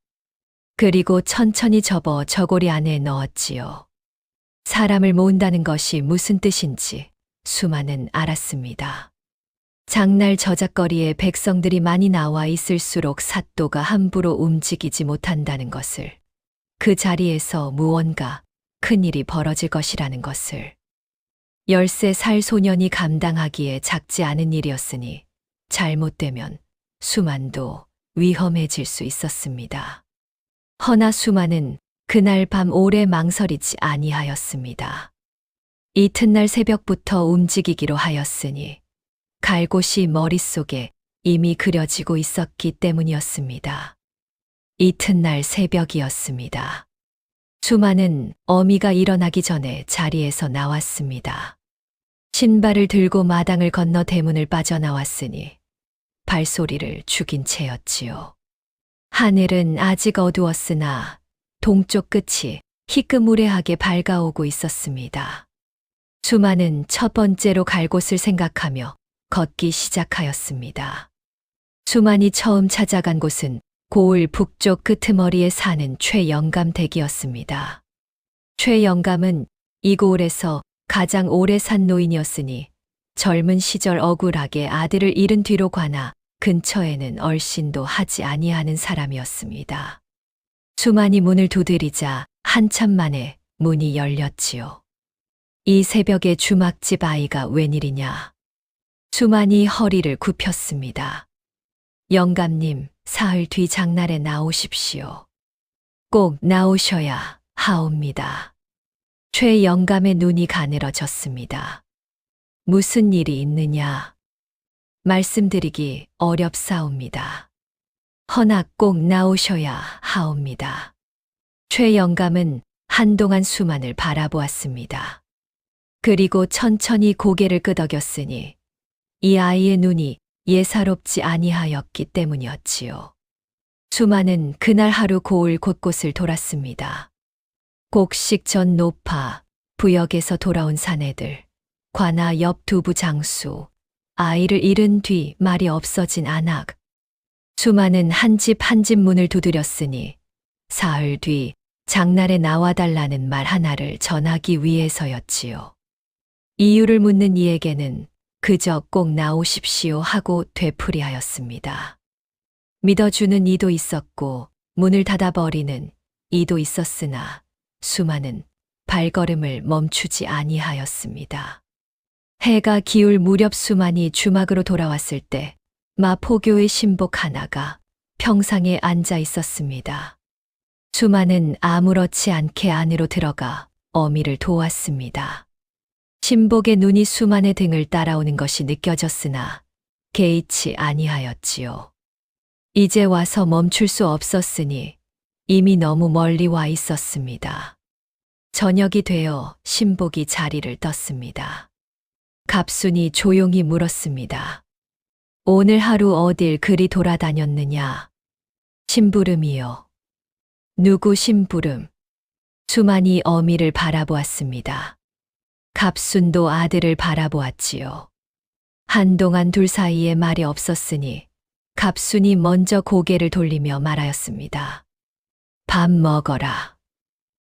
그리고 천천히 접어 저고리 안에 넣었지요. 사람을 모은다는 것이 무슨 뜻인지 수만은 알았습니다. 장날 저작거리에 백성들이 많이 나와 있을수록 사또가 함부로 움직이지 못한다는 것을, 그 자리에서 무언가 큰일이 벌어질 것이라는 것을. 13살 소년이 감당하기에 작지 않은 일이었으니 잘못되면 수만도 위험해질 수 있었습니다. 허나 수만은 그날 밤 오래 망설이지 아니하였습니다. 이튿날 새벽부터 움직이기로 하였으니 갈 곳이 머릿속에 이미 그려지고 있었기 때문이었습니다. 이튿날 새벽이었습니다. 수만은 어미가 일어나기 전에 자리에서 나왔습니다. 신발을 들고 마당을 건너 대문을 빠져나왔으니 발소리를 죽인 채였지요. 하늘은 아직 어두웠으나 동쪽 끝이 희끄무레하게 밝아오고 있었습니다. 수만은 첫 번째로 갈 곳을 생각하며 걷기 시작하였습니다. 수만이 처음 찾아간 곳은 고을 북쪽 끄트머리에 사는 최영감 댁이었습니다. 최영감은 이 고을에서 가장 오래 산 노인이었으니 젊은 시절 억울하게 아들을 잃은 뒤로 관하 근처에는 얼씬도 하지 아니하는 사람이었습니다. 수만이 문을 두드리자 한참 만에 문이 열렸지요. 이 새벽에 주막집 아이가 웬일이냐. 수만이 허리를 굽혔습니다. 영감님, 사흘 뒤 장날에 나오십시오. 꼭 나오셔야 하옵니다. 최영감의 눈이 가늘어졌습니다. 무슨 일이 있느냐? 말씀드리기 어렵사옵니다. 허나 꼭 나오셔야 하옵니다. 최영감은 한동안 수만을 바라보았습니다. 그리고 천천히 고개를 끄덕였으니 이 아이의 눈이 예사롭지 아니하였기 때문이었지요. 수만은 그날 하루 고을 곳곳을 돌았습니다. 곡식 전 노파, 부역에서 돌아온 사내들, 관아 옆 두부 장수, 아이를 잃은 뒤 말이 없어진 안악. 수만은 한 집 한 집 문을 두드렸으니 사흘 뒤 장날에 나와달라는 말 하나를 전하기 위해서였지요. 이유를 묻는 이에게는 그저 꼭 나오십시오 하고 되풀이하였습니다. 믿어주는 이도 있었고 문을 닫아버리는 이도 있었으나 수만은 발걸음을 멈추지 아니하였습니다. 해가 기울 무렵 수만이 주막으로 돌아왔을 때 마포교의 신복 하나가 평상에 앉아 있었습니다. 수만은 아무렇지 않게 안으로 들어가 어미를 도왔습니다. 신복의 눈이 수만의 등을 따라오는 것이 느껴졌으나 개의치 아니하였지요. 이제 와서 멈출 수 없었으니 이미 너무 멀리 와 있었습니다. 저녁이 되어 신복이 자리를 떴습니다. 갑순이 조용히 물었습니다. 오늘 하루 어딜 그리 돌아다녔느냐? 심부름이요. 누구 심부름? 수만이 어미를 바라보았습니다. 갑순도 아들을 바라보았지요. 한동안 둘 사이에 말이 없었으니 갑순이 먼저 고개를 돌리며 말하였습니다. 밥 먹어라.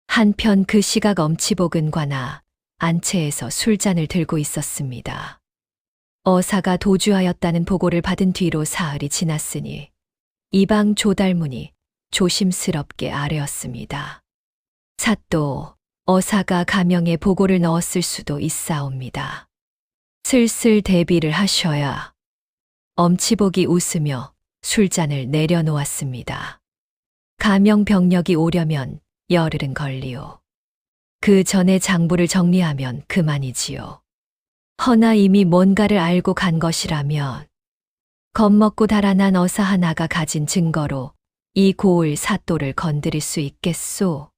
한편 그 시각 엄치복은 관아 안채에서 술잔을 들고 있었습니다. 어사가 도주하였다는 보고를 받은 뒤로 사흘이 지났으니 이방 조달문이 조심스럽게 아뢰었습니다. 사또 어사가 가명에 보고를 넣었을 수도 있사옵니다. 슬슬 대비를 하셔야. 엄치복이 웃으며 술잔을 내려놓았습니다. 가명 병력이 오려면 열흘은 걸리오. 그 전에 장부를 정리하면 그만이지요. 허나 이미 뭔가를 알고 간 것이라면 겁먹고 달아난 어사 하나가 가진 증거로 이 고을 사또를 건드릴 수 있겠소.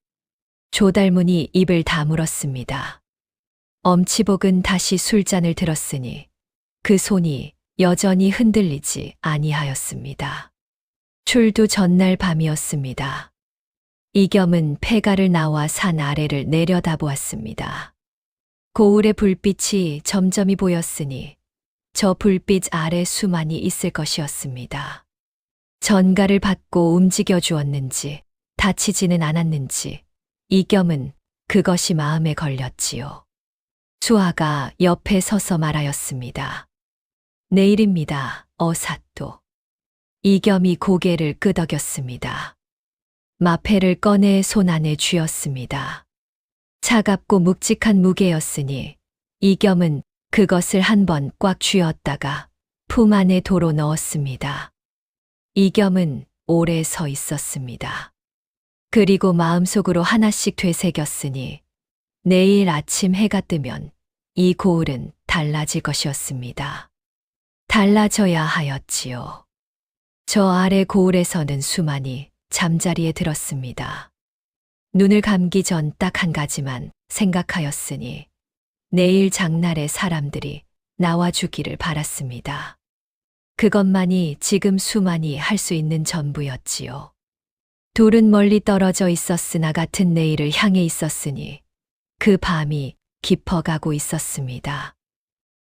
조달문이 입을 다물었습니다. 엄치복은 다시 술잔을 들었으니 그 손이 여전히 흔들리지 아니하였습니다. 출두 전날 밤이었습니다. 이겸은 폐가를 나와 산 아래를 내려다보았습니다. 고을의 불빛이 점점이 보였으니 저 불빛 아래 수만이 있을 것이었습니다. 전가를 받고 움직여 주었는지 다치지는 않았는지 이겸은 그것이 마음에 걸렸지요. 수아가 옆에 서서 말하였습니다. 내일입니다, 어사또. 이겸이 고개를 끄덕였습니다. 마패를 꺼내 손 안에 쥐었습니다. 차갑고 묵직한 무게였으니 이겸은 그것을 한 번 꽉 쥐었다가 품 안에 도로 넣었습니다. 이겸은 오래 서 있었습니다. 그리고 마음속으로 하나씩 되새겼으니 내일 아침 해가 뜨면 이 고을은 달라질 것이었습니다. 달라져야 하였지요. 저 아래 고을에서는 수만이 잠자리에 들었습니다. 눈을 감기 전 딱 한 가지만 생각하였으니 내일 장날에 사람들이 나와주기를 바랐습니다. 그것만이 지금 수만이 할 수 있는 전부였지요. 둘은 멀리 떨어져 있었으나 같은 내일을 향해 있었으니 그 밤이 깊어가고 있었습니다.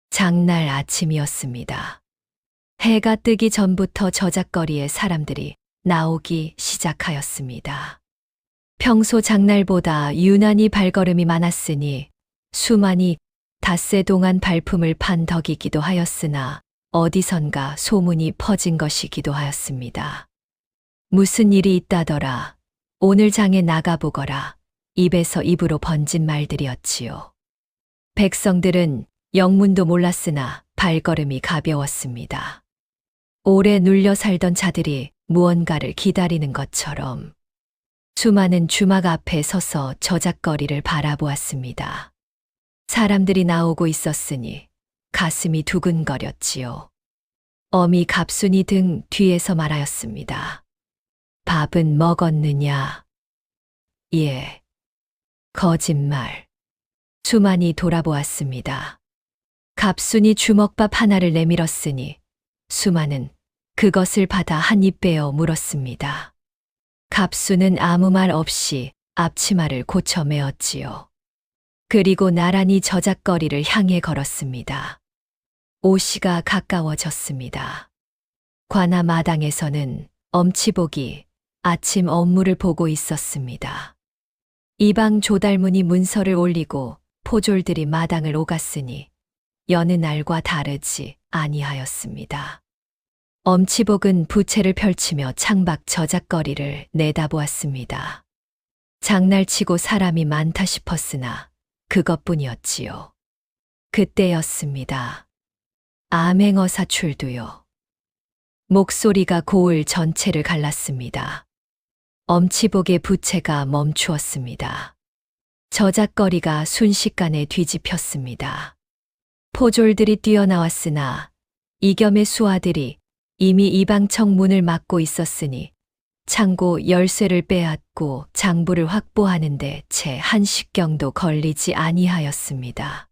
장날 아침이었습니다. 해가 뜨기 전부터 저작거리에 사람들이 나오기 시작하였습니다. 평소 장날보다 유난히 발걸음이 많았으니 수만이 닷새 동안 발품을 판 덕이기도 하였으나 어디선가 소문이 퍼진 것이기도 하였습니다. 무슨 일이 있다더라. 오늘 장에 나가보거라. 입에서 입으로 번진 말들이었지요. 백성들은 영문도 몰랐으나 발걸음이 가벼웠습니다. 오래 눌려 살던 자들이 무언가를 기다리는 것처럼 수많은 주막 앞에 서서 저작거리를 바라보았습니다. 사람들이 나오고 있었으니 가슴이 두근거렸지요. 어미 갑순이 등 뒤에서 말하였습니다. 밥은 먹었느냐? 예. 거짓말. 수만이 돌아보았습니다. 갑순이 주먹밥 하나를 내밀었으니 수만은 그것을 받아 한 입 빼어 물었습니다. 갑순은 아무 말 없이 앞치마를 고쳐 메었지요. 그리고 나란히 저작거리를 향해 걸었습니다. 오시가 가까워졌습니다. 관아 마당에서는 엄치복이 아침 업무를 보고 있었습니다. 이방 조달문이 문서를 올리고 포졸들이 마당을 오갔으니 여느 날과 다르지 아니하였습니다. 엄치복은 부채를 펼치며 창밖 저작거리를 내다보았습니다. 장날치고 사람이 많다 싶었으나 그것뿐이었지요. 그때였습니다. 암행어사 출두요. 목소리가 고을 전체를 갈랐습니다. 엄치복의 부채가 멈추었습니다. 저작거리가 순식간에 뒤집혔습니다. 포졸들이 뛰어나왔으나 이겸의 수하들이 이미 이방청 문을 막고 있었으니 창고 열쇠를 빼앗고 장부를 확보하는데 채 1시경도 걸리지 아니하였습니다.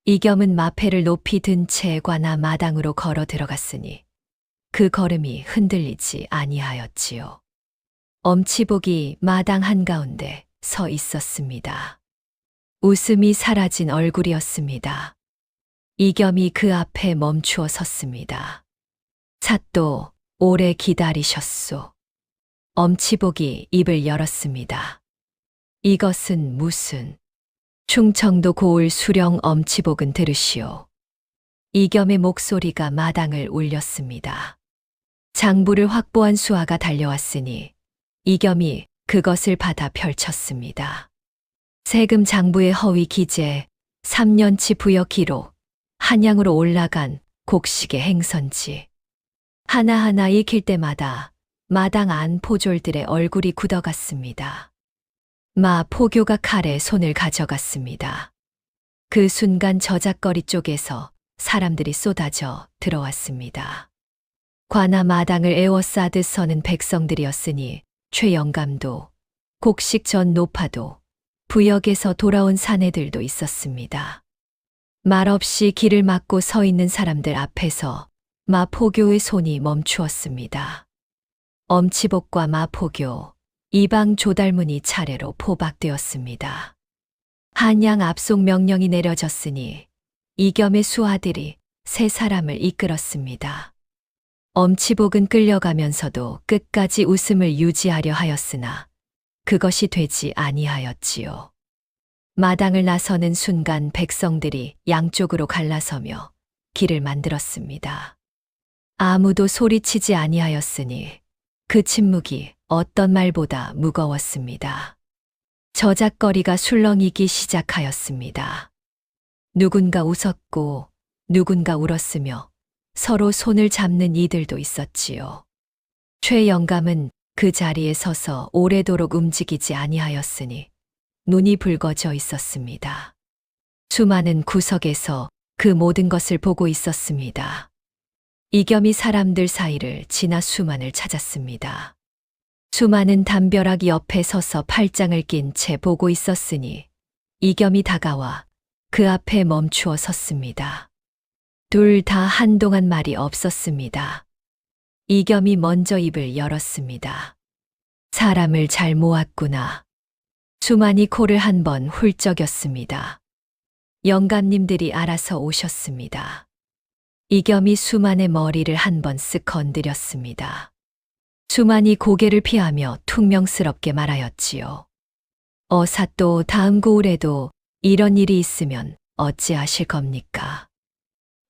이겸은 마패를 높이 든 채 관아 마당으로 걸어 들어갔으니 그 걸음이 흔들리지 아니하였지요. 엄치복이 마당 한가운데 서 있었습니다. 웃음이 사라진 얼굴이었습니다. 이겸이 그 앞에 멈추어 섰습니다. 삿도 오래 기다리셨소. 엄치복이 입을 열었습니다. 이것은 무슨? 충청도 고을 수령 엄치복은 들으시오. 이겸의 목소리가 마당을 울렸습니다. 장부를 확보한 수하가 달려왔으니 이겸이 그것을 받아 펼쳤습니다. 세금 장부의 허위 기재, 3년치 부역 기록, 한양으로 올라간 곡식의 행선지. 하나하나 익힐 때마다 마당 안 포졸들의 얼굴이 굳어갔습니다. 마 포교가 칼에 손을 가져갔습니다. 그 순간 저작거리 쪽에서 사람들이 쏟아져 들어왔습니다. 관아 마당을 에워싸듯 서는 백성들이었으니 최영감도, 곡식 전 노파도, 부역에서 돌아온 사내들도 있었습니다. 말없이 길을 막고 서 있는 사람들 앞에서 마포교의 손이 멈추었습니다. 엄치복과 마포교, 이방 조달문이 차례로 포박되었습니다. 한양 압송 명령이 내려졌으니 이겸의 수하들이 세 사람을 이끌었습니다. 엄치복은 끌려가면서도 끝까지 웃음을 유지하려 하였으나 그것이 되지 아니하였지요. 마당을 나서는 순간 백성들이 양쪽으로 갈라서며 길을 만들었습니다. 아무도 소리치지 아니하였으니 그 침묵이 어떤 말보다 무거웠습니다. 저작거리가 술렁이기 시작하였습니다. 누군가 웃었고 누군가 울었으며 서로 손을 잡는 이들도 있었지요. 최 영감은 그 자리에 서서 오래도록 움직이지 아니하였으니 눈이 붉어져 있었습니다. 수많은 구석에서 그 모든 것을 보고 있었습니다. 이겸이 사람들 사이를 지나 수만을 찾았습니다. 수만은 담벼락 옆에 서서 팔짱을 낀 채 보고 있었으니 이겸이 다가와 그 앞에 멈추어 섰습니다. 둘 다 한동안 말이 없었습니다. 이겸이 먼저 입을 열었습니다. 사람을 잘 모았구나. 수만이 코를 한 번 훌쩍였습니다. 영감님들이 알아서 오셨습니다. 이겸이 수만의 머리를 한 번 쓱 건드렸습니다. 수만이 고개를 피하며 퉁명스럽게 말하였지요. 어사 또 다음 고을에도 이런 일이 있으면 어찌하실 겁니까?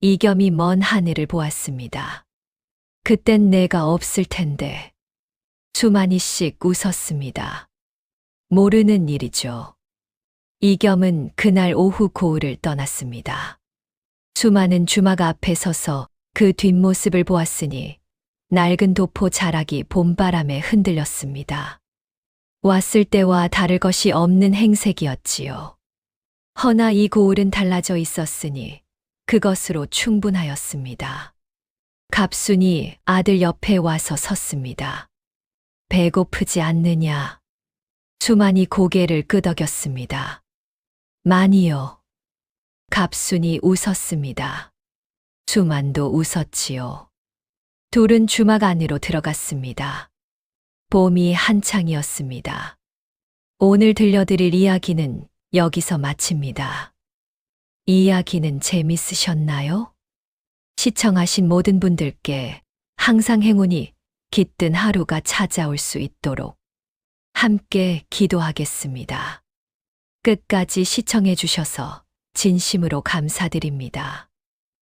이겸이 먼 하늘을 보았습니다. 그땐 내가 없을 텐데. 수만이 씩 웃었습니다. 모르는 일이죠. 이겸은 그날 오후 고을을 떠났습니다. 수만은 주막 앞에 서서 그 뒷모습을 보았으니 낡은 도포 자락이 봄바람에 흔들렸습니다. 왔을 때와 다를 것이 없는 행색이었지요. 허나 이 고을은 달라져 있었으니 그것으로 충분하였습니다. 갑순이 아들 옆에 와서 섰습니다. 배고프지 않느냐? 수만이 고개를 끄덕였습니다. 많이요. 갑순이 웃었습니다. 수만도 웃었지요. 둘은 주막 안으로 들어갔습니다. 봄이 한창이었습니다. 오늘 들려드릴 이야기는 여기서 마칩니다. 이야기는 재밌으셨나요? 시청하신 모든 분들께 항상 행운이 깃든 하루가 찾아올 수 있도록 함께 기도하겠습니다. 끝까지 시청해 주셔서 진심으로 감사드립니다.